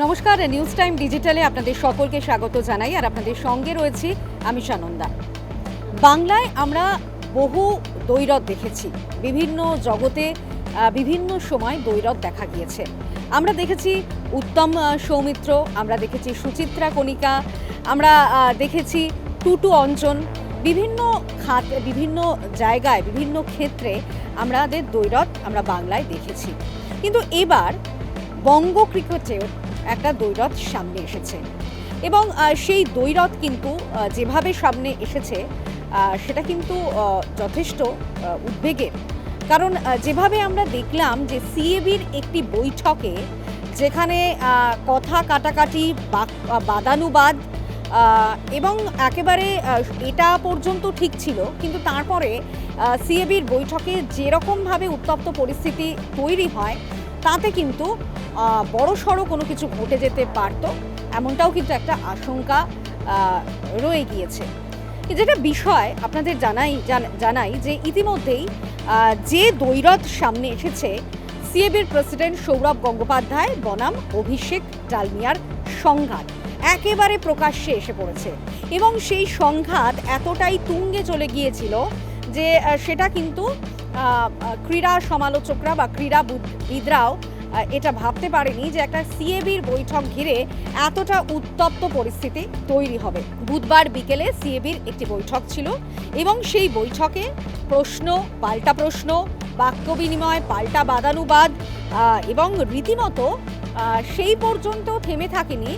নমস্কার, news time ডিজিটালে আপনাদের সকলকে স্বাগত জানাই। আর আপনাদের সঙ্গে রয়েছি আমি সানন্দা। বাংলায় আমরা বহু দ্বৈরথ দেখেছি, বিভিন্ন জগতে বিভিন্ন সময় দ্বৈরথ দেখা গিয়েছে। আমরা দেখেছি উত্তম সৌমিত্র, আমরা দেখেছি সুচিত্রা কণিকা, আমরা দেখেছি টুটু অঞ্জন। বিভিন্ন বিভিন্ন জায়গায় বিভিন্ন ক্ষেত্রে আমাদের দ্বৈরথ আমরা বাংলায় দেখেছি। কিন্তু এবার বঙ্গ ক্রিকেটেও একটা দ্বৈরথ সামনে এসেছে এবং সেই দ্বৈরথ কিন্তু যেভাবে সামনে এসেছে সেটা কিন্তু যথেষ্ট উদ্বেগের। কারণ যেভাবে আমরা দেখলাম যে সিএবির একটি বৈঠকে যেখানে কথা কাটাকাটি বাদানুবাদ এবং একেবারে এটা পর্যন্ত ঠিক ছিল, কিন্তু তারপরে সিএবির বৈঠকে যেরকমভাবে উত্তপ্ত পরিস্থিতি তৈরি হয় তাতে কিন্তু বড়সড় কোনো কিছু ঘটে যেতে পারত, এমনটাও কিন্তু একটা আশঙ্কা রয়ে গিয়েছে। যেটা বিষয় আপনাদের জানাই যে ইতিমধ্যেই যে দ্বৈরথ সামনে এসেছে, সিএবির প্রেসিডেন্ট সৌরভ গঙ্গোপাধ্যায় বনাম অভিষেক ডালমিয়ার সংঘাত একেবারে প্রকাশ্যে এসে পড়েছে এবং সেই সংঘাত এতটাই তুঙ্গে চলে গিয়েছিল যে সেটা কিন্তু ক্রীড়া সমালোচকরা বা ক্রীড়াবিদরাও এটা ভাবতে পারেনি যে একটা সিএবির বৈঠক ঘিরে এতটা উত্তপ্ত পরিস্থিতি তৈরি হবে। বুধবার বিকেলে সিএবির একটি বৈঠক ছিল এবং সেই বৈঠকে প্রশ্ন পাল্টা প্রশ্ন, বাক্য বিনিময়, পাল্টা বাদানুবাদ এবং রীতিমতো সেই পর্যন্ত থেমে থাকেনি,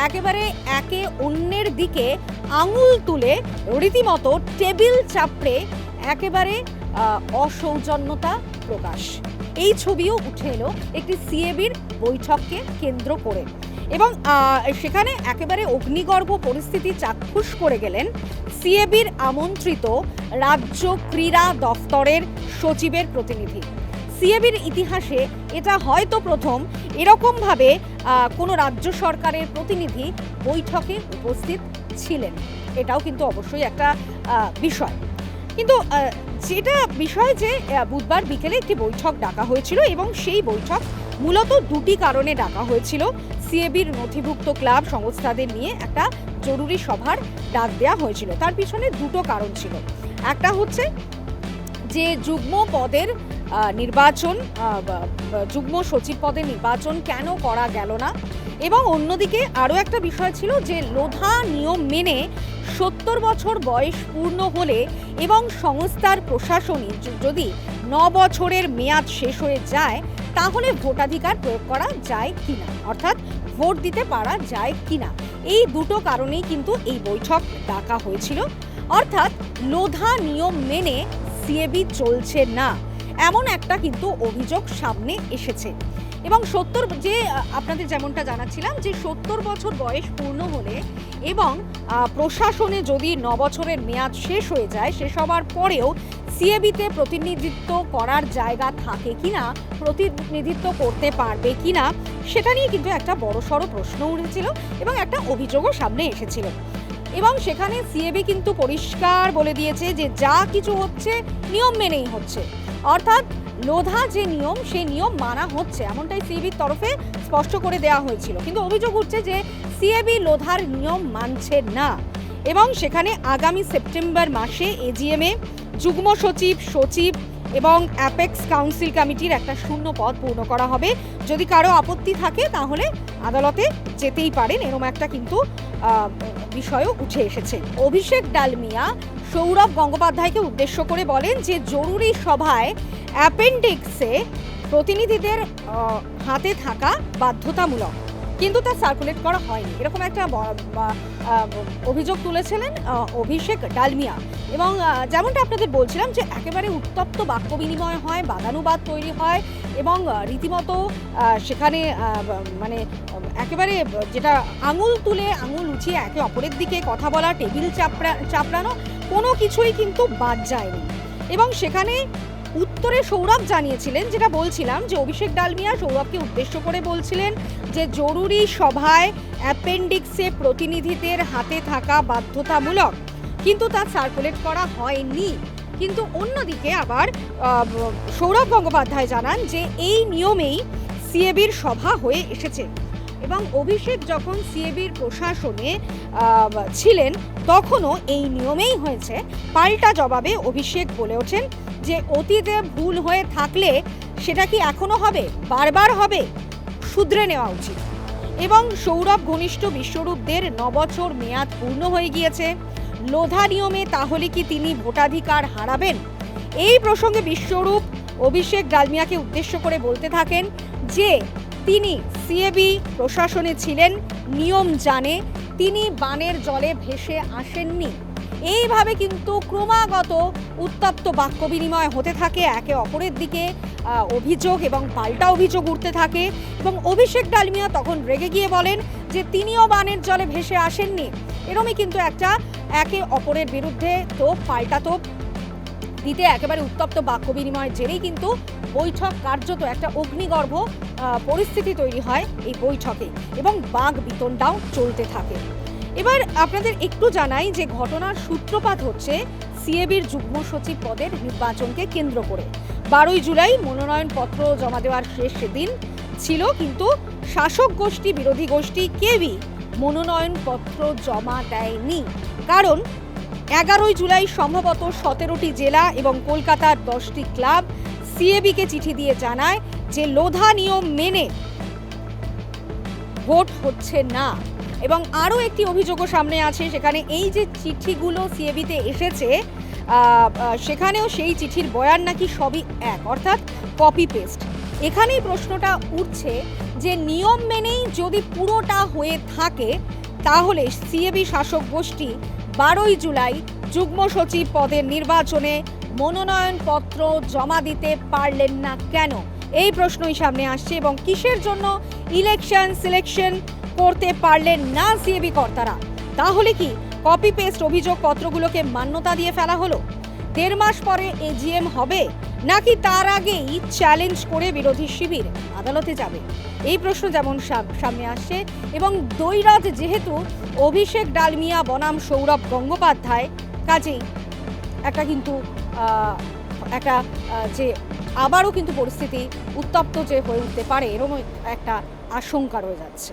একেবারে একে অন্যের দিকে আঙুল তুলে রীতিমতো টেবিল চাপড়ে একেবারে অসৌজন্যতা প্রকাশ। এই ছবিও উঠে এলো একটি সিএবির বৈঠককে কেন্দ্র করে এবং সেখানে একেবারে অগ্নিগর্ভ পরিস্থিতি চাক্ষুষ করে গেলেন সিএবির আমন্ত্রিত রাজ্য ক্রীড়া দফতরের সচিবের প্রতিনিধি। সিএবির ইতিহাসে এটা হয়তো প্রথম এরকমভাবে কোনো রাজ্য সরকারের প্রতিনিধি বৈঠকে উপস্থিত ছিলেন। এটাও কিন্তু অবশ্যই একটা বিষয়। কিন্তু যেটা বিষয় যে বুধবার বিকেলে একটি বৈঠক ডাকা হয়েছিল এবং সেই বৈঠক মূলত দুটি কারণে ডাকা হয়েছিল। সিএবির নথিভুক্ত ক্লাব সংস্থাদের নিয়ে একটা জরুরি সভার ডাক দেওয়া হয়েছিল। তার পিছনে দুটো কারণ ছিল। একটা হচ্ছে যে যুগ্ম পদের নির্বাচন, যুগ্ম সচিব পদের নির্বাচন কেন করা গেল না, এবং অন্যদিকে আরও একটা বিষয় ছিল যে লোধা নিয়ম মেনে 70 বছর বয়স পূর্ণ হলে এবং সংস্থার প্রশাসনী যদি 9 বছরের মেয়াদ শেষ হয়ে যায় তাহলে ভোটাধিকার প্রয়োগ করা যায় কিনা, অর্থাৎ ভোট দিতে পারা যায় কিনা। এই দুটো কারণেই কিন্তু এই বৈঠক ডাকা হয়েছিল। অর্থাৎ লোধা নিয়ম মেনে সিএবি চলছে না, এমন একটা কিন্তু অভিযোগ সামনে এসেছে। এবং যে আপনাদের যেমনটা জানাচ্ছিলাম যে 70 বছর বয়স পূর্ণ হলে এবং প্রশাসনে যদি 9 বছরের মেয়াদ শেষ হয়ে যায়, শেষ হওয়ার পরেও সিএবিতে প্রতিনিধিত্ব করার জায়গা থাকে কিনা, প্রতিনিধিত্ব করতে পারবে কিনা, সেটা নিয়ে কিন্তু একটা বড়সড় প্রশ্ন উঠেছিল এবং একটা অভিযোগও সামনে এসেছিল। এবং সেখানে সিএবি কিন্তু পরিষ্কার বলে দিয়েছে যে যা কিছু হচ্ছে নিয়ম মেনেই হচ্ছে, অর্থাৎ লোধা যে নিয়ম সেই নিয়ম মানা হচ্ছে, এমনটাই সিএবির তরফে স্পষ্ট করে দেওয়া হয়েছিল। কিন্তু অভিযোগ উঠছে যে সিএবি লোধার নিয়ম মানছে না এবং সেখানে আগামী সেপ্টেম্বর মাসে এজিএমে যুগ্ম সচিব এবং অ্যাপেক্স কাউন্সিল কমিটির একটা শূন্য পদ পূর্ণ করা হবে। যদি কারো আপত্তি থাকে তাহলে আদালতে যেতেই পারেন, এরকম একটা কিন্তু বিষয়ও উঠে এসেছে। অভিষেক ডালমিয়া সৌরভ গঙ্গোপাধ্যায়কে উদ্দেশ্য করে বলেন যে জরুরি সভায় অ্যাপেন্ডিক্সে প্রতিনিধিদের হাতে থাকা বাধ্যতামূলক, কিন্তু তা সার্কুলেট করা হয়নি, এরকম একটা অভিযোগ তুলেছিলেন অভিষেক ডালমিয়া। এবং যেমনটা আপনাদের বলছিলাম যে একেবারে উত্তপ্ত বাক্য বিনিময় হয়, বাদানুবাদ তৈরি হয় এবং রীতিমতো সেখানে মানে একেবারে যেটা আঙুল তুলে আঙুল উঁচিয়ে একে অপরের দিকে কথা বলা, টেবিল চাপড়ানো, কোনো কিছুই কিন্তু বাদ যায়নি। এবং সেখানে উত্তরে সৌরভ জানিয়েছিলেন, যেটা বলছিলাম যে অভিষেক ডালমিয়া সৌরভকে উদ্দেশ্য করে বলছিলেন যে জরুরি সভায় অ্যাপেন্ডিক্সে প্রতিনিধিদের হাতে থাকা বাধ্যতামূলক, কিন্তু তা সার্কুলেট করা হয়নি। কিন্তু অন্যদিকে আবার সৌরভ গঙ্গোপাধ্যায় জানান যে এই নিয়মেই সিএবির সভা হয়ে এসেছে এবং অভিষেক যখন সিএবির প্রশাসনে ছিলেন তখনও এই নিয়মেই হয়েছে। পাল্টা জবাবে অভিষেক বলে ওঠেন যে অতীতে ভুল হয়ে থাকলে সেটা কি এখনো হবে, বারবার হবে, শুধরে নেওয়া উচিত। এবং সৌরভ ঘনিষ্ঠ বিশ্বরূপদের 9 বছর মেয়াদ পূর্ণ হয়ে গিয়েছে, লোধা নিয়মে তাহলে কি তিনি ভোটাধিকার হারাবেন? এই প্রসঙ্গে বিশ্বরূপ অভিষেক ডালমিয়াকে উদ্দেশ্য করে বলতে থাকেন যে তিনি সিএবি প্রশাসনে ছিলেন, নিয়ম জানে, তিনি বানের জলে ভেসে আসেননি। এইভাবে কিন্তু ক্রমাগত উত্তপ্ত বাক্য বিনিময় হতে থাকে, একে অপরের দিকে অভিযোগ এবং পাল্টা অভিযোগ উঠতে থাকে এবং অভিষেক ডালমিয়া তখন রেগে গিয়ে বলেন যে তিনিও বানের জলে ভেসে আসেননি। এরমই কিন্তু একটা একে অপরের বিরুদ্ধে তোপ পাল্টা তোপ দিতে একেবারে উত্তপ্ত বাক্য বিনিময়ের জেরেই কিন্তু বৈঠক কার্যত একটা অগ্নিগর্ভ পরিস্থিতি তৈরি হয় এই বৈঠকে এবং বাঘ বিতণ্ডাও চলতে থাকে। এবার আপনাদের একটু জানাই যে ঘটনার সূত্রপাত হচ্ছে সিএবির যুগ্ম সচিব পদের নির্বাচনকে কেন্দ্র করে। 12ই জুলাই মনোনয়নপত্র জমা দেওয়ার শেষ দিন ছিল, কিন্তু শাসক গোষ্ঠী বিরোধী গোষ্ঠী কেউই মনোনয়নপত্র জমা দেয়নি। কারণ 11ই জুলাই সম্ভবত 17টি জেলা এবং কলকাতার 10টি ক্লাব সিএবিকে চিঠি দিয়ে জানায় যে লোধা নিয়ম মেনে ভোট হচ্ছে না। এবং আরও একটি অভিযোগও সামনে আছে, সেখানে এই যে চিঠিগুলো সিএবিতে এসেছে সেখানেও সেই চিঠির বয়ান নাকি সবই এক, অর্থাৎ কপি পেস্ট। এখানেই প্রশ্নটা উঠছে যে নিয়ম মেনেই যদি পুরোটা হয়ে থাকে তাহলে সিএবি শাসক গোষ্ঠী 12ই জুলাই যুগ্ম সচিব পদের নির্বাচনে মনোনয়নপত্র জমা দিতে পারলেন না কেন? এই প্রশ্নই সামনে আসছে। এবং কিসের জন্য ইলেকশন সিলেকশন করতে পারলেন না সিএবি কর্তারা? তাহলে কি কপি পেস্ট অভিযোগপত্রগুলোকে মান্যতা দিয়ে ফেলা হলো? 1.5 মাস পরে এজিএম হবে নাকি তার আগেই চ্যালেঞ্জ করে বিরোধী শিবির আদালতে যাবে? এই প্রশ্ন যেমন সামনে আসছে। এবং দ্বৈরথ যেহেতু অভিষেক ডালমিয়া বনাম সৌরভ গঙ্গোপাধ্যায়, কাজেই একটা কিন্তু যে আবারও কিন্তু পরিস্থিতি উত্তপ্ত যে হয়ে উঠতে পারে এরকম একটা আশঙ্কা রয়ে যাচ্ছে।